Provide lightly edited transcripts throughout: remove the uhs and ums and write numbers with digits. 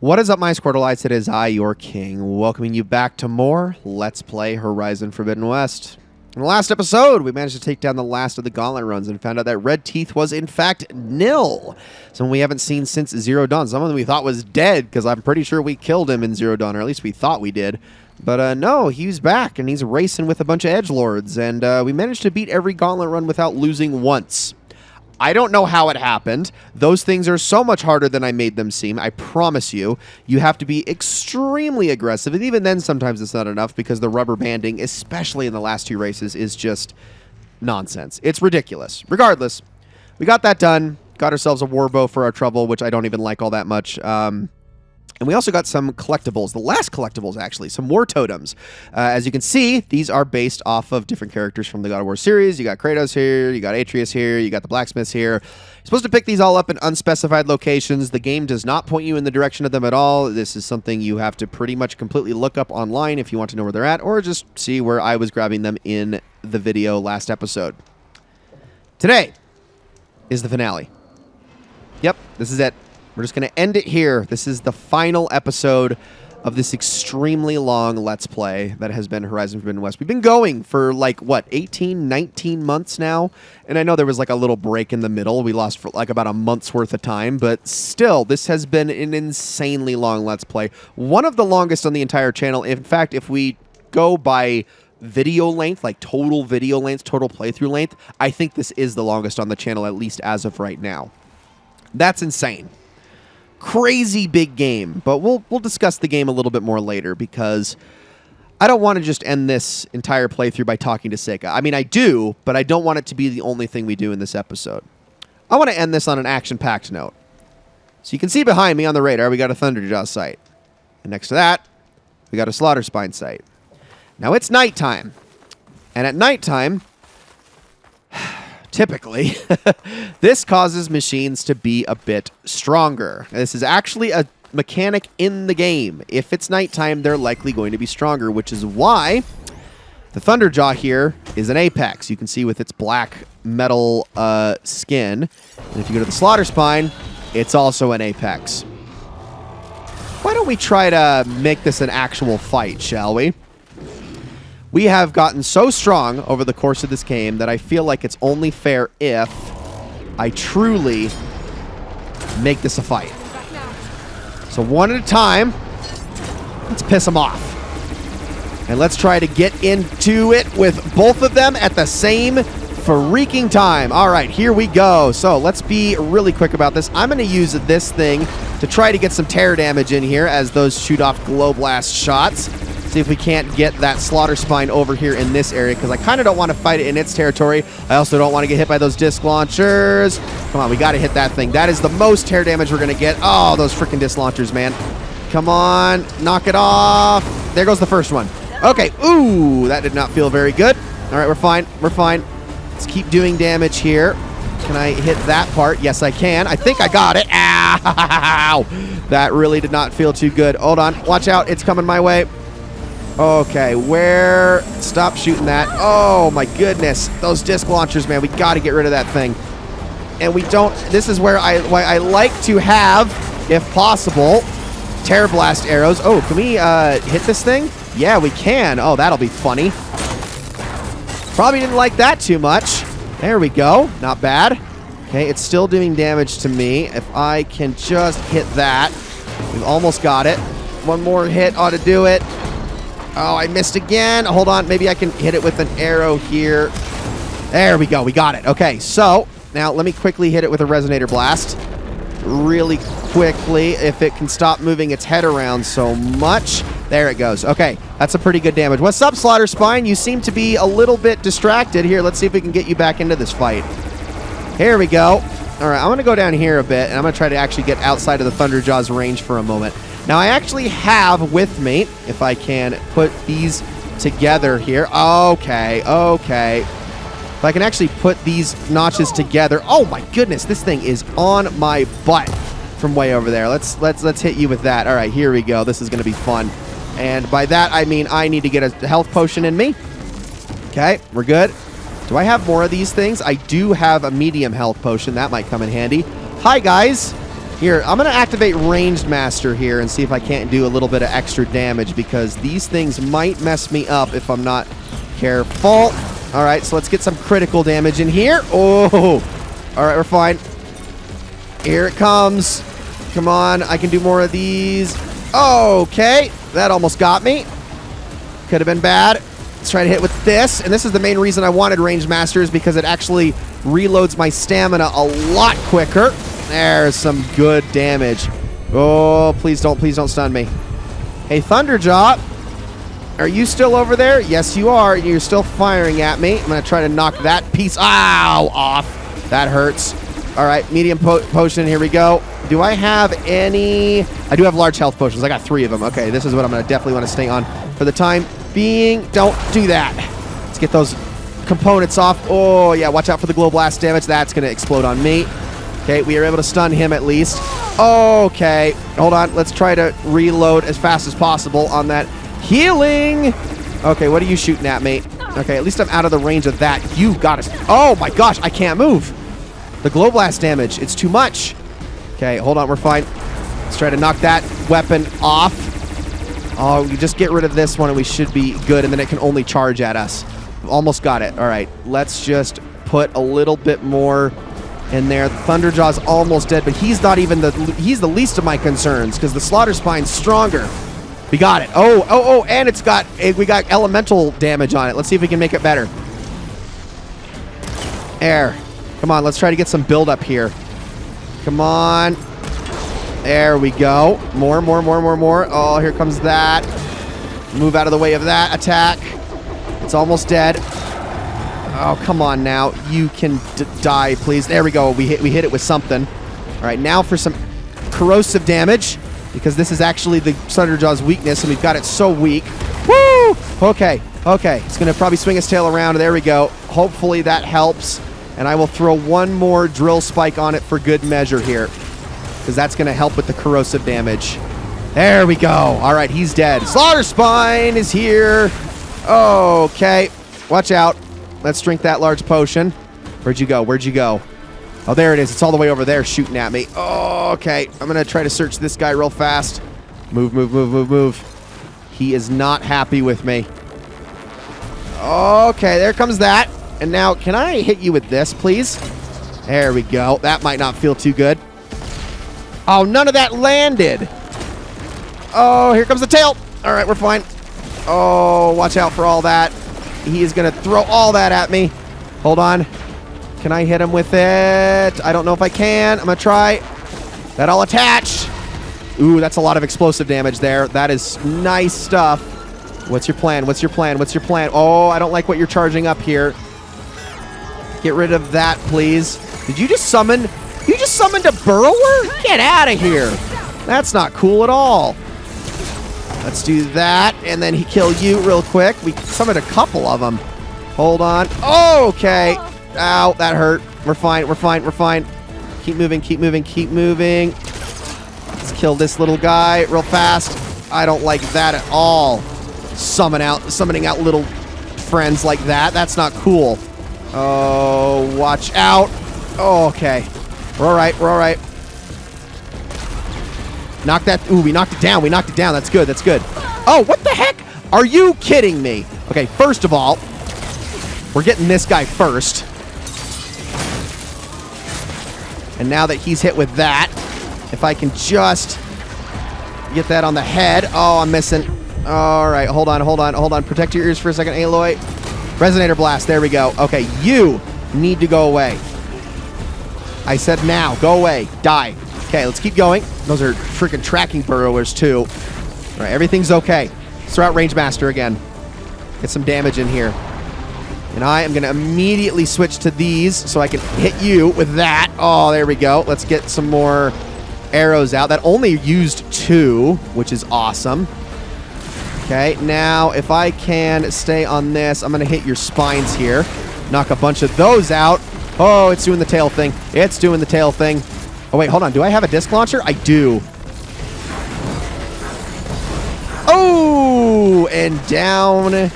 What is up, my Squirtleites? It is I, your king, welcoming you back to more Let's Play Horizon Forbidden West. In the last episode, we managed to take down the last of the gauntlet runs and found out that Red Teeth was, in fact, nil. Someone we haven't seen since Zero Dawn. Someone we thought was dead, because I'm pretty sure we killed him in Zero Dawn, or at least we thought we did. But no, he's back, and he's racing with a bunch of edgelords, and we managed to beat every gauntlet run without losing once. I don't know how it happened. Those things are so much harder than I made them seem. I promise you. You have to be extremely aggressive. And even then, sometimes it's not enough because the rubber banding, especially in the last two races, is just nonsense. It's ridiculous. Regardless, we got that done. Got ourselves a warbow for our trouble, which I don't even like all that much. And we also got some collectibles, the last collectibles actually, some war totems. As you can see, these are based off of different characters from the God of War series. You got Kratos here, you got Atreus here, you got the blacksmiths here. You're supposed to pick these all up in unspecified locations. The game does not point you in the direction of them at all. This is something you have to pretty much completely look up online if you want to know where they're at, or just see where I was grabbing them in the video last episode. Today is the finale. Yep, this is it. We're just going to end it here. This is the final episode of this extremely long Let's Play that has been Horizon Forbidden West. We've been going for like, what, 18, 19 months now? And I know there was like a little break in the middle. We lost for like about a month's worth of time. But still, this has been an insanely long Let's Play. One of the longest on the entire channel. In fact, if we go by video length, like total video length, total playthrough length, I think this is the longest on the channel, at least as of right now. That's insane. Crazy big game, but we'll discuss the game a little bit more later because I don't want to just end this entire playthrough by talking to Seika. I mean, I do, but I don't want it to be the only thing we do in this episode. I want to end this on an action-packed note. So you can see behind me on the radar, we got a Thunderjaw site. And next to that, we got a Slaughterspine site. Now, it's nighttime. And at nighttime, typically, this causes machines to be a bit stronger. This is actually a mechanic in the game. If it's nighttime, they're likely going to be stronger, which is why the Thunderjaw here is an Apex. You can see with its black metal skin. And if you go to the Slaughterspine, it's also an Apex. Why don't we try to make this an actual fight, shall we? We have gotten so strong over the course of this game that I feel like it's only fair if I truly make this a fight. So one at a time, let's piss them off. And let's try to get into it with both of them at the same freaking time. All right, here we go. So let's be really quick about this. I'm going to use this thing to try to get some tear damage in here as those shoot off glow blast shots. See if we can't get that Slaughterspine over here in this area, because I kind of don't want to fight it in its territory. I also don't want to get hit by those disc launchers. Come on, we got to hit that thing. That is the most tear damage we're going to get. Oh, those freaking disc launchers, man. Come on, knock it off. There goes the first one. Okay, ooh, that did not feel very good. All right, we're fine. We're fine. Let's keep doing damage here. Can I hit that part? Yes, I can. I think I got it. Ow! That really did not feel too good. Hold on. Watch out. It's coming my way. Okay, where? Stop shooting that. Oh, my goodness. Those disc launchers, man. We got to get rid of that thing. And we don't... This is where I like to have, if possible, Tear Blast arrows. Oh, can we hit this thing? Yeah, we can. Oh, that'll be funny. Probably didn't like that too much. There we go. Not bad. Okay, it's still doing damage to me. If I can just hit that. We've almost got it. One more hit ought to do it. Oh, I missed again. Hold on. Maybe I can hit it with an arrow here. There we go. We got it. Okay, so now let me quickly hit it with a Resonator Blast. Really quickly, if it can stop moving its head around so much. There it goes. Okay, that's a pretty good damage. What's up, Slaughterspine? You seem to be a little bit distracted. Here, let's see if we can get you back into this fight. Here we go. All right, I'm going to go down here a bit, and I'm going to try to actually get outside of the Thunderjaw's range for a moment. Now, I actually have with me, if I can put these together here. Okay, okay. If I can actually put these notches together. Oh, my goodness. This thing is on my butt from way over there. Let's hit you with that. All right, here we go. This is going to be fun. And by that, I mean I need to get a health potion in me. Okay, we're good. Do I have more of these things? I do have a medium health potion. That might come in handy. Hi, guys. Here, I'm going to activate Ranged Master here and see if I can't do a little bit of extra damage because these things might mess me up if I'm not careful. All right, so let's get some critical damage in here. Oh, all right, we're fine. Here it comes. Come on, I can do more of these. Okay, that almost got me. Could have been bad. Let's try to hit with this. And this is the main reason I wanted Ranged Master is because it actually reloads my stamina a lot quicker. There's some good damage. Oh, please don't stun me. Hey, Thunderjaw, are you still over there? Yes, you are. You're still firing at me. I'm going to try to knock that piece off. That hurts. All right, medium potion. Here we go. Do I have any? I do have large health potions. I got 3 of them. Okay, this is what I'm going to definitely want to stay on for the time being. Don't do that. Let's get those components off. Oh, yeah, watch out for the glow blast damage. That's going to explode on me. Okay, we are able to stun him at least. Okay, hold on. Let's try to reload as fast as possible on that healing. Okay, what are you shooting at me? Okay, at least I'm out of the range of that. You got us. Oh my gosh, I can't move. The glow blast damage, it's too much. Okay, hold on, we're fine. Let's try to knock that weapon off. Oh, you just get rid of this one and we should be good, and then it can only charge at us. Almost got it. All right, let's just put a little bit more in there. Thunderjaw's almost dead, but he's not even he's the least of my concerns because the Slaughter Spine's stronger. We got it. Oh, and we got elemental damage on it. Let's see if we can make it better. Air. Come on, let's try to get some build up here. Come on. There we go. More. Oh, here comes that. Move out of the way of that attack. It's almost dead. Oh, come on now. You can die, please. There we go. We hit it with something. All right, now for some corrosive damage, because this is actually the Thunderjaw's weakness, and we've got it so weak. Woo! Okay. It's going to probably swing its tail around. There we go. Hopefully that helps, and I will throw one more drill spike on it for good measure here, because that's going to help with the corrosive damage. There we go. All right, he's dead. Slaughter Spine is here. Okay. Watch out. Let's drink that large potion. Where'd you go? Oh, there it is. It's all the way over there shooting at me. Oh, okay. I'm going to try to search this guy real fast. Move. He is not happy with me. Okay, there comes that. And now, can I hit you with this, please? There we go. That might not feel too good. Oh, none of that landed. Oh, here comes the tail. All right, we're fine. Oh, watch out for all that. He is going to throw all that at me. Hold on. Can I hit him with it? I don't know if I can. I'm going to try. That'll attach. Ooh, that's a lot of explosive damage there. That is nice stuff. What's your plan? Oh, I don't like what you're charging up here. Get rid of that, please. Did you just summon? You just summoned a burrower? Get out of here. That's not cool at all. Let's do that, and then he kill you real quick. We summoned a couple of them. Hold on. Okay. Ow, that hurt. We're fine. Keep moving. Let's kill this little guy real fast. I don't like that at all. Summoning out little friends like that. That's not cool. Oh, watch out. Oh, okay. We're all right. Knock that. Ooh, we knocked it down. That's good. Oh, what the heck? Are you kidding me? Okay, first of all, we're getting this guy first. And now that he's hit with that, if I can just get that on the head. Oh, I'm missing. All right, hold on. Protect your ears for a second, Aloy. Resonator Blast. There we go. Okay, you need to go away. I said now. Go away. Die. Okay, let's keep going. Those are freaking tracking burrowers, too. All right, everything's okay. Let's throw out Range Master again. Get some damage in here. And I am going to immediately switch to these so I can hit you with that. Oh, there we go. Let's get some more arrows out. That only used 2, which is awesome. Okay, now if I can stay on this, I'm going to hit your spines here. Knock a bunch of those out. Oh, it's doing the tail thing. Oh, wait, hold on. Do I have a disc launcher? I do. Oh, and down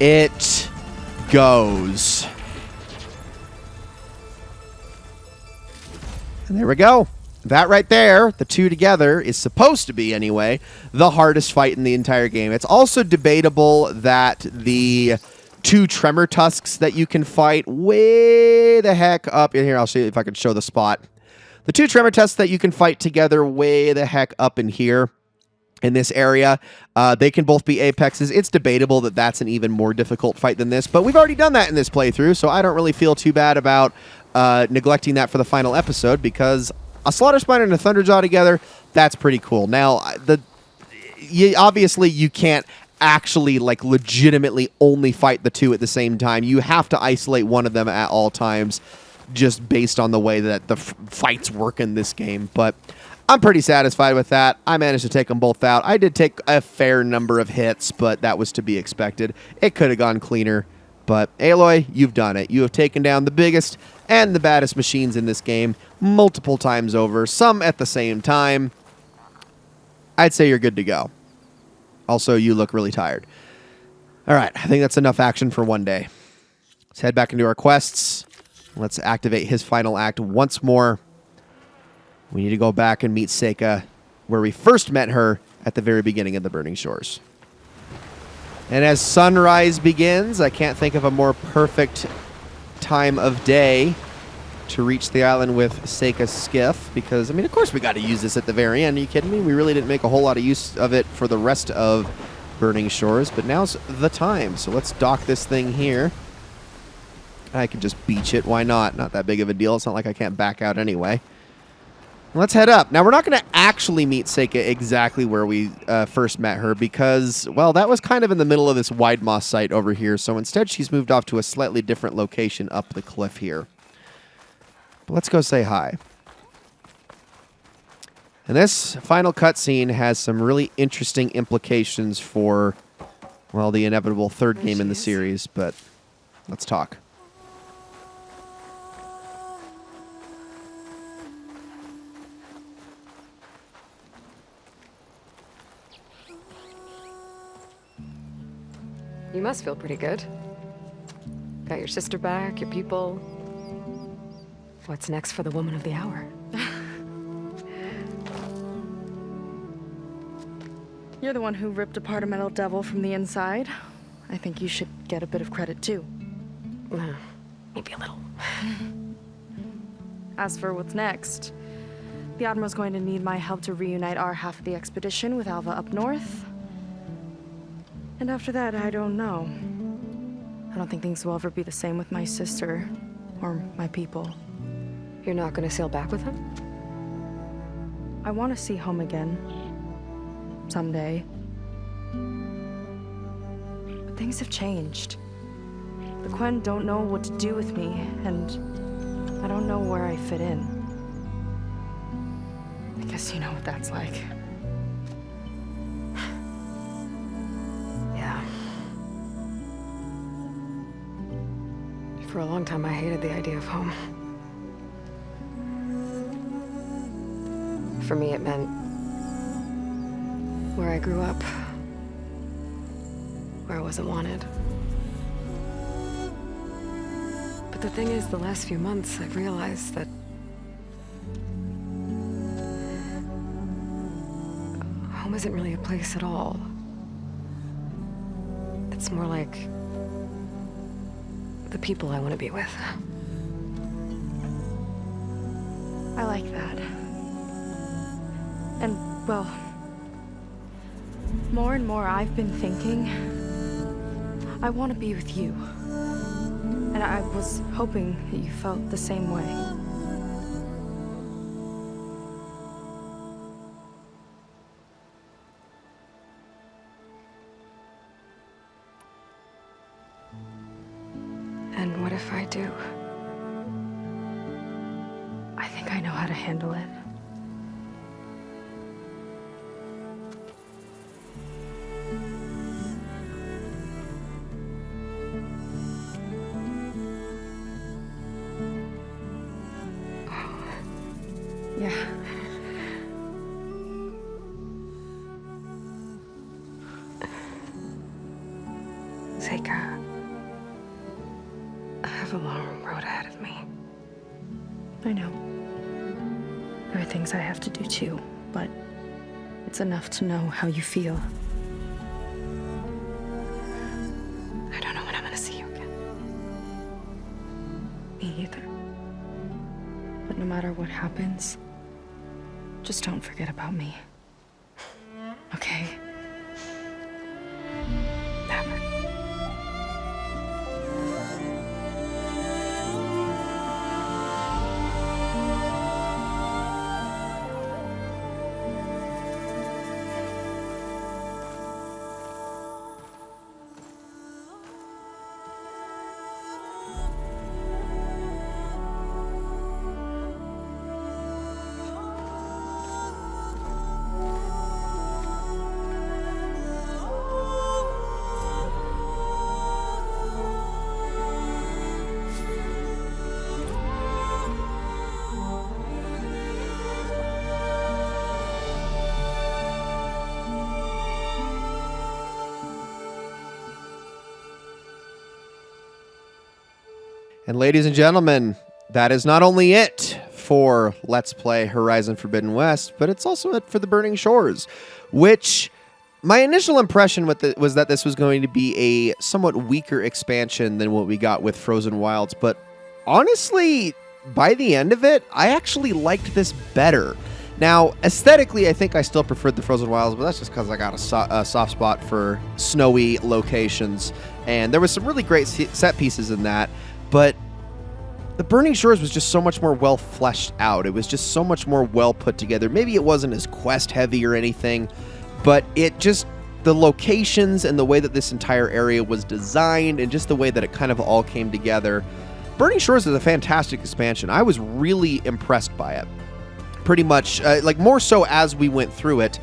it goes. And there we go. That right there, the two together, is supposed to be, anyway, the hardest fight in the entire game. It's also debatable that the two Tremor Tusks that you can fight way the heck up in here. I'll see if I can show the spot. The two Tremor Tusks that you can fight together way the heck up in here in this area, they can both be Apexes. It's debatable that that's an even more difficult fight than this, but we've already done that in this playthrough, so I don't really feel too bad about neglecting that for the final episode, because a Slaughter Spine and a Thunderjaw together, that's pretty cool. Now, obviously you can't actually like legitimately only fight the two at the same time. You have to isolate one of them at all times, just based on the way that the fights work in this game. But I'm pretty satisfied with that. I managed to take them both out. I did take a fair number of hits, but that was to be expected. It could have gone cleaner. But Aloy, you've done it. You have taken down the biggest and the baddest machines in this game multiple times over, some at the same time. I'd say you're good to go. Also, you look really tired. All right, I think that's enough action for one day. Let's head back into our quests. Let's activate his final act once more. We need to go back and meet Seika, where we first met her at the very beginning of the Burning Shores. And as sunrise begins, I can't think of a more perfect time of day to reach the island with Seika's skiff, because, I mean, of course we got to use this at the very end. Are you kidding me? We really didn't make a whole lot of use of it for the rest of Burning Shores, but now's the time. So let's dock this thing here. I can just beach it. Why not? Not that big of a deal. It's not like I can't back out anyway. Let's head up. Now, we're not going to actually meet Seika exactly where we first met her because, well, that was kind of in the middle of this Wide Moss site over here. So instead, she's moved off to a slightly different location up the cliff here. But let's go say hi. And this final cutscene has some really interesting implications for, well, the inevitable third game in the series. But let's talk. You must feel pretty good. Got your sister back, your people. What's next for the woman of the hour? You're the one who ripped apart a metal devil from the inside. I think you should get a bit of credit, too. Maybe a little. As for what's next, the Admiral's going to need my help to reunite our half of the expedition with Alva up north. And after that, I don't know. I don't think things will ever be the same with my sister or my people. You're not gonna sail back with him? I want to see home again. Someday. But things have changed. The Quen don't know what to do with me, and I don't know where I fit in. I guess you know what that's like. Yeah. For a long time, I hated the idea of home. For me, it meant where I grew up, where I wasn't wanted. But the thing is, the last few months, I've realized that home isn't really a place at all. It's more like the people I want to be with. I like that. And, well, more and more I've been thinking, I want to be with you. And I was hoping that you felt the same way. And what if I do? I think I know how to handle it. Yeah. Seika, I have a long road ahead of me. I know. There are things I have to do too, but it's enough to know how you feel. I don't know when I'm gonna see you again. Me either. But no matter what happens, just don't forget about me. Okay? Never. And ladies and gentlemen, that is not only it for Let's Play Horizon Forbidden West, but it's also it for the Burning Shores, which my initial impression with it was that this was going to be a somewhat weaker expansion than what we got with Frozen Wilds. But honestly, by the end of it, I actually liked this better. Now, aesthetically, I think I still preferred the Frozen Wilds, but that's just because I got a soft spot for snowy locations. And there was some really great set pieces in that. But the Burning Shores was just so much more well fleshed out. It was just so much more well put together. Maybe it wasn't as quest heavy or anything, but it just, the locations and the way that this entire area was designed and just the way that it kind of all came together. Burning Shores is a fantastic expansion. I was really impressed by it. Pretty much, like more so as we went through it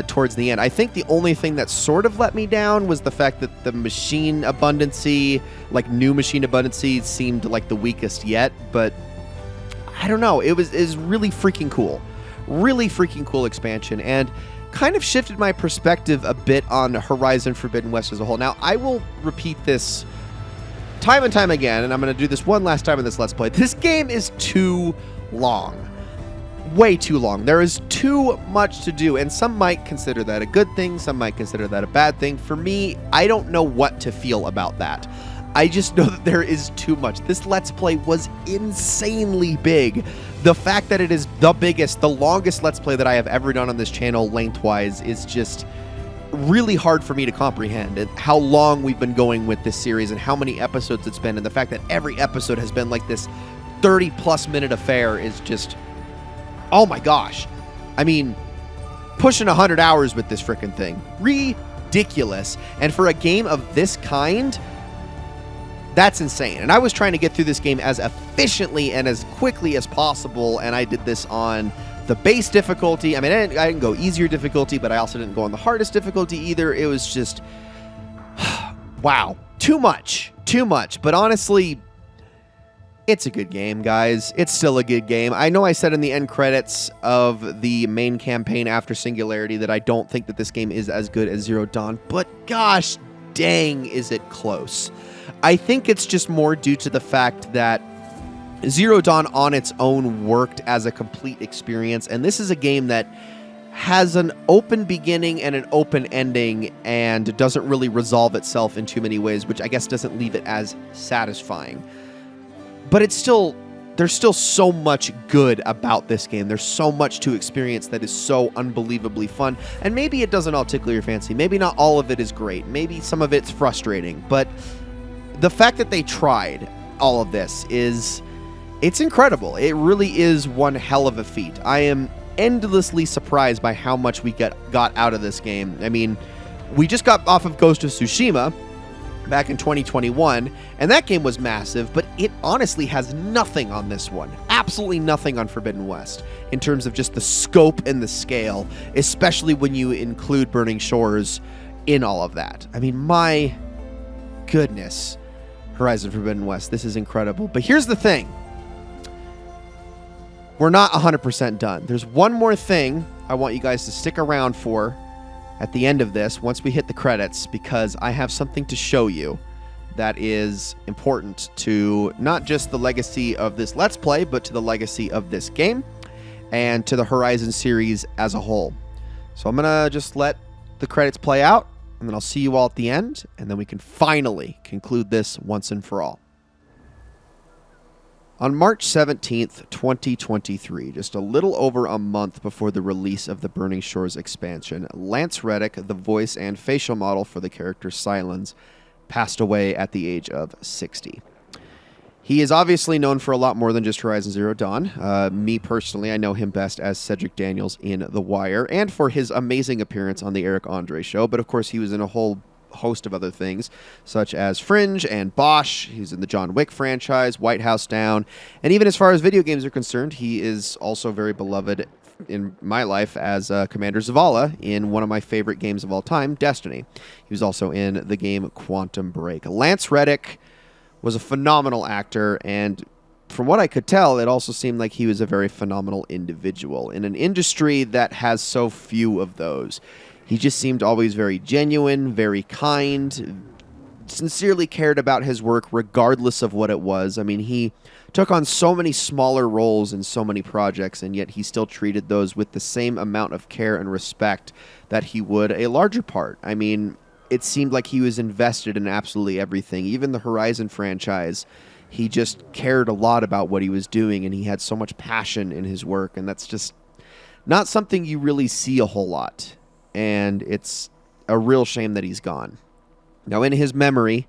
towards the end. I think the only thing that sort of let me down was the fact that the machine abundancy, like new machine abundancy, seemed like the weakest yet. But I don't know. It was really freaking cool. Really freaking cool expansion. And kind of shifted my perspective a bit on Horizon Forbidden West as a whole. Now, I will repeat this time and time again, and I'm going to do this one last time in this Let's Play. This game is too long. Way too long. There is too much to do, and some might consider that a good thing, some might consider that a bad thing. For me, I don't know what to feel about that. I just know that there is too much. This Let's Play was insanely big. The fact that it is the biggest, the longest Let's Play that I have ever done on this channel lengthwise is just really hard for me to comprehend. And how long we've been going with this series and how many episodes it's been, and the fact that every episode has been like this 30-plus minute affair is just... oh my gosh. I mean, pushing 100 hours with this frickin' thing. Ridiculous. And for a game of this kind, that's insane. And I was trying to get through this game as efficiently and as quickly as possible, and I did this on the base difficulty. I mean, I didn't go easier difficulty, but I also didn't go on the hardest difficulty either. It was just... wow. Too much. Too much. But honestly... it's a good game, guys. It's still a good game. I know I said in the end credits of the main campaign after Singularity that I don't think that this game is as good as Zero Dawn, but gosh dang, is it close. I think it's just more due to the fact that Zero Dawn on its own worked as a complete experience, and this is a game that has an open beginning and an open ending and doesn't really resolve itself in too many ways, which I guess doesn't leave it as satisfying. But it's still, there's still so much good about this game. There's so much to experience that is so unbelievably fun. And maybe it doesn't all tickle your fancy. Maybe not all of it is great. Maybe some of it's frustrating. But the fact that they tried all of this it's incredible. It really is one hell of a feat. I am endlessly surprised by how much we got out of this game. I mean, we just got off of Ghost of Tsushima back in 2021, and that game was massive, but it honestly has nothing on this one. Absolutely nothing on Forbidden West in terms of just the scope and the scale, especially when you include Burning Shores in all of that. I mean, my goodness, Horizon Forbidden West, this is incredible. But here's the thing. We're not 100% done. There's one more thing I want you guys to stick around for at the end of this, once we hit the credits, because I have something to show you that is important to not just the legacy of this Let's Play, but to the legacy of this game. and to the Horizon series as a whole. So I'm going to just let the credits play out, and then I'll see you all at the end, and then we can finally conclude this once and for all. On March 17th, 2023, just a little over a month before the release of the Burning Shores expansion, Lance Reddick, the voice and facial model for the character Sylens, passed away at the age of 60. He is obviously known for a lot more than just Horizon Zero Dawn. Me personally, I know him best as Cedric Daniels in The Wire, and for his amazing appearance on the Eric Andre Show, but of course he was in a whole host of other things, such as Fringe and Bosch. He's in the John Wick franchise, White House Down, and even as far as video games are concerned, he is also very beloved in my life as Commander Zavala in one of my favorite games of all time, Destiny. He was also in the game Quantum Break. Lance Reddick was a phenomenal actor, and from what I could tell, it also seemed like he was a very phenomenal individual in an industry that has so few of those. He just seemed always very genuine, very kind, sincerely cared about his work regardless of what it was. I mean, he took on so many smaller roles in so many projects, and yet he still treated those with the same amount of care and respect that he would a larger part. I mean, it seemed like he was invested in absolutely everything. Even the Horizon franchise, he just cared a lot about what he was doing, and he had so much passion in his work, and that's just not something you really see a whole lot. And it's a real shame that he's gone. Now, in his memory,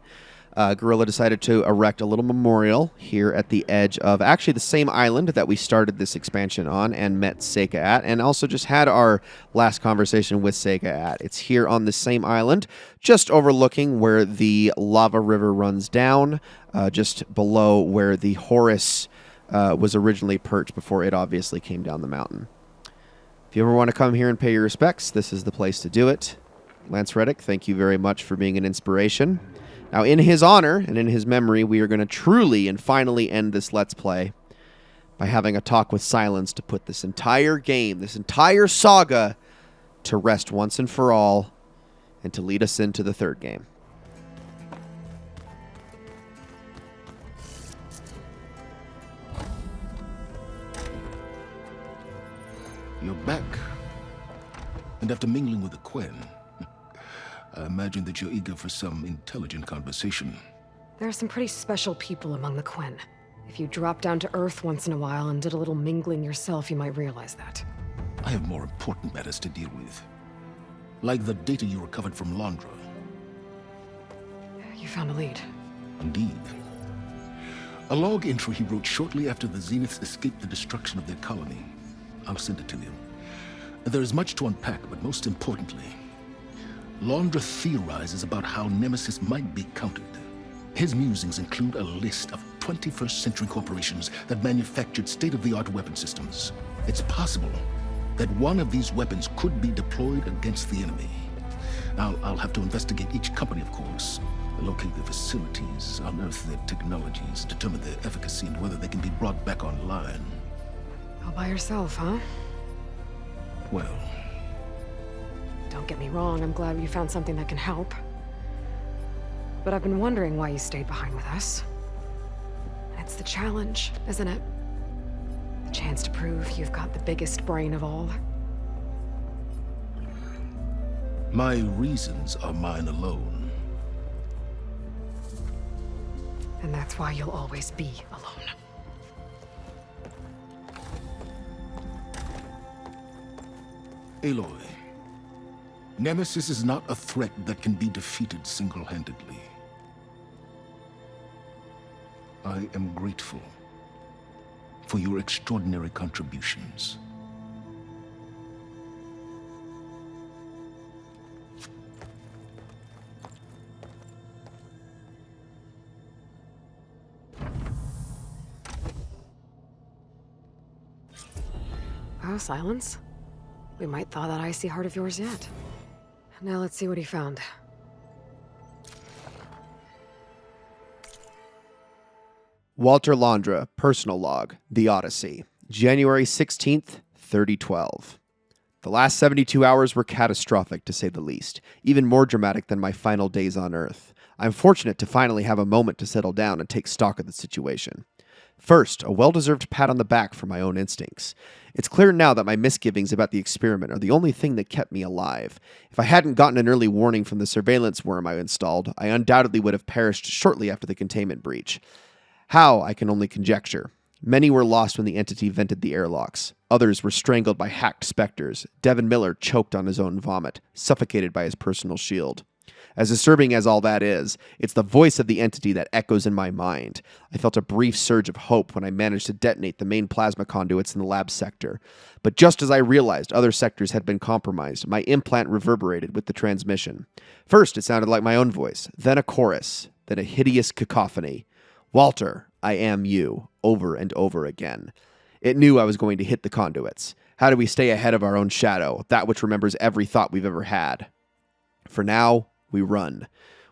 Guerrilla decided to erect a little memorial here at the edge of actually the same island that we started this expansion on and met Seika at, and also just had our last conversation with Seika at. It's here on the same island, just overlooking where the lava river runs down, just below where the Horus was originally perched before it obviously came down the mountain. If you ever want to come here and pay your respects, this is the place to do it. Lance Reddick, thank you very much for being an inspiration. Now, in his honor and in his memory, we are going to truly and finally end this Let's Play by having a talk with Sylens to put this entire game, this entire saga, to rest once and for all, and to lead us into the third game. You're back. And after mingling with the Quen, I imagine that you're eager for some intelligent conversation. There are some pretty special people among the Quen. If you dropped down to Earth once in a while and did a little mingling yourself, you might realize that. I have more important matters to deal with. Like the data you recovered from Londra. You found a lead. Indeed. A log entry he wrote shortly after the Zeniths escaped the destruction of their colony. I'll send it to you. There is much to unpack, but most importantly, Londra theorizes about how Nemesis might be countered. His musings include a list of 21st century corporations that manufactured state-of-the-art weapon systems. It's possible that one of these weapons could be deployed against the enemy. I'll have to investigate each company, of course, locate their facilities, unearth their technologies, determine their efficacy and whether they can be brought back online. All by yourself, huh? Well, don't get me wrong, I'm glad you found something that can help. But I've been wondering why you stayed behind with us. It's the challenge, isn't it? The chance to prove you've got the biggest brain of all. my reasons are mine alone. And that's why you'll always be alone. Aloy, Nemesis is not a threat that can be defeated single-handedly. I am grateful for your extraordinary contributions. Oh, Sylens. We might thaw that icy heart of yours yet. Now let's see what he found. Walter Londra, personal log, The Odyssey, January 16th, 3012. The last 72 hours were catastrophic, to say the least, even more dramatic than my final days on Earth. I'm fortunate to finally have a moment to settle down and take stock of the situation. First, a well-deserved pat on the back for my own instincts. It's clear now that my misgivings about the experiment are the only thing that kept me alive. If I hadn't gotten an early warning from the surveillance worm I installed, I undoubtedly would have perished shortly after the containment breach. How, I can only conjecture. Many were lost when the entity vented the airlocks. Others were strangled by hacked specters. Devin Miller choked on his own vomit, suffocated by his personal shield. As disturbing as all that is, it's the voice of the entity that echoes in my mind. I felt a brief surge of hope when I managed to detonate the main plasma conduits in the lab sector. But just as I realized other sectors had been compromised, my implant reverberated with the transmission. First, it sounded like my own voice, then a chorus, then a hideous cacophony. Walter, I am you, over and over again. It knew I was going to hit the conduits. How do we stay ahead of our own shadow, that which remembers every thought we've ever had? For now, we run.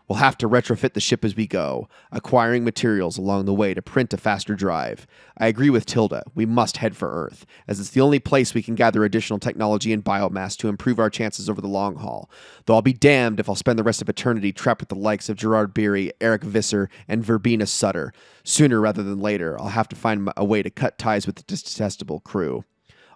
We'll have to retrofit the ship as we go, acquiring materials along the way to print a faster drive. I agree with Tilda. We must head for Earth, as it's the only place we can gather additional technology and biomass to improve our chances over the long haul. Though I'll be damned if I'll spend the rest of eternity trapped with the likes of Gerard Beery, Eric Visser, and Verbena Sutter. Sooner rather than later, I'll have to find a way to cut ties with the detestable crew.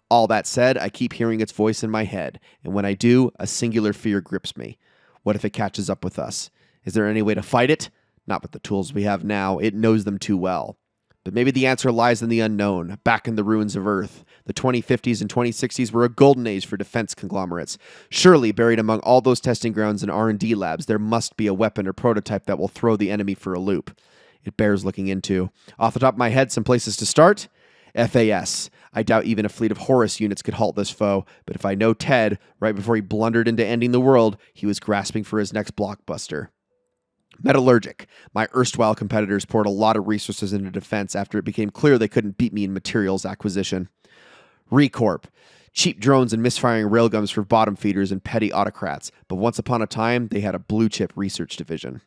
All that said, I keep hearing its voice in my head, and when I do, a singular fear grips me. What if it catches up with us? Is there any way to fight it? Not with the tools we have now. It knows them too well. But maybe the answer lies in the unknown, back in the ruins of Earth. The 2050s and 2060s were a golden age for defense conglomerates. Surely, buried among all those testing grounds and R&D labs, there must be a weapon or prototype that will throw the enemy for a loop. It bears looking into. Off the top of my head, some places to start? FAS. I doubt even a fleet of Horus units could halt this foe, but if I know Ted, right before he blundered into ending the world, he was grasping for his next blockbuster. Metallurgic. My erstwhile competitors poured a lot of resources into defense after it became clear they couldn't beat me in materials acquisition. Recorp. Cheap drones and misfiring railguns for bottom feeders and petty autocrats, but once upon a time, they had a blue-chip research division.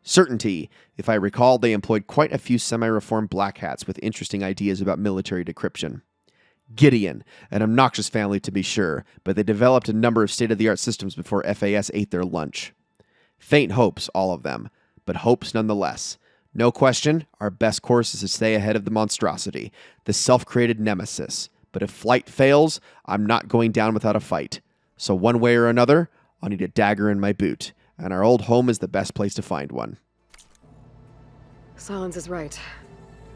Certainty. If I recall, they employed quite a few semi-reformed black hats with interesting ideas about military decryption. Gideon, an obnoxious family to be sure, but they developed a number of state-of-the-art systems before FAS ate their lunch. Faint hopes, all of them, but hopes nonetheless. No question, our best course is to stay ahead of the monstrosity, the self-created nemesis. But if flight fails, I'm not going down without a fight. So one way or another, I'll need a dagger in my boot. And our old home is the best place to find one. Silence is right.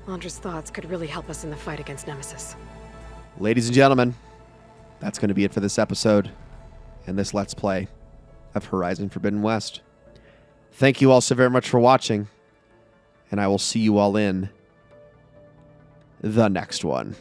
Landra's thoughts could really help us in the fight against Nemesis. Ladies and gentlemen, that's going to be it for this episode and this Let's Play of Horizon Forbidden West. Thank you all so very much for watching, and I will see you all in the next one.